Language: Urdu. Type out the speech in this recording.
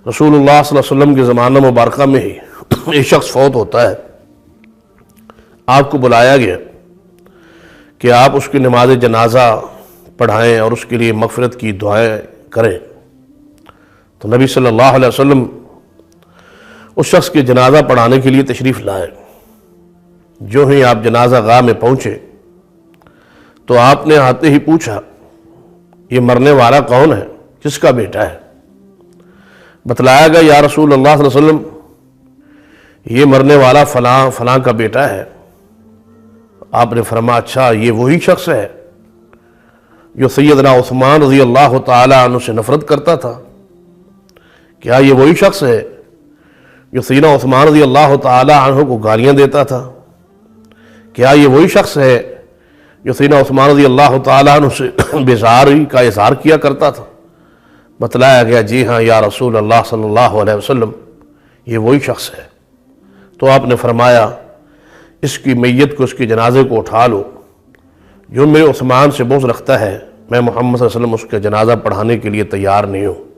رسول اللہ صلی اللہ علیہ وسلم کے زمانہ مبارکہ میں ہی ایک شخص فوت ہوتا ہے، آپ کو بلایا گیا کہ آپ اس کی نماز جنازہ پڑھائیں اور اس کے لیے مغفرت کی دعائیں کریں۔ تو نبی صلی اللہ علیہ وسلم اس شخص کے جنازہ پڑھانے کے لیے تشریف لائے۔ جو ہی آپ جنازہ گاہ میں پہنچے تو آپ نے آتے ہی پوچھا، یہ مرنے والا کون ہے، کس کا بیٹا ہے؟ بتلایا گیا، یا رسول اللہ صلی اللہ علیہ وسلم یہ مرنے والا فلاں فلاں کا بیٹا ہے۔ آپ نے فرمایا، اچھا یہ وہی شخص ہے جو سیدنا عثمان رضی اللہ تعالیٰ عنہ سے نفرت کرتا تھا؟ کیا یہ وہی شخص ہے جو سیدنا عثمان رضی اللہ تعالیٰ عنہ کو گالیاں دیتا تھا؟ کیا یہ وہی شخص ہے جو سیدنا عثمان رضی اللہ تعالیٰ عنہ سے بیزاری کا اظہار کیا کرتا تھا؟ بتلایا گیا، جی ہاں یا رسول اللہ صلی اللہ علیہ وسلم یہ وہی شخص ہے۔ تو آپ نے فرمایا، اس کی میت کو، اس کے جنازے کو اٹھا لو۔ جو میرے عثمان سے بغض رکھتا ہے، میں محمد صلی اللہ علیہ وسلم اس کے جنازہ پڑھانے کے لیے تیار نہیں ہوں۔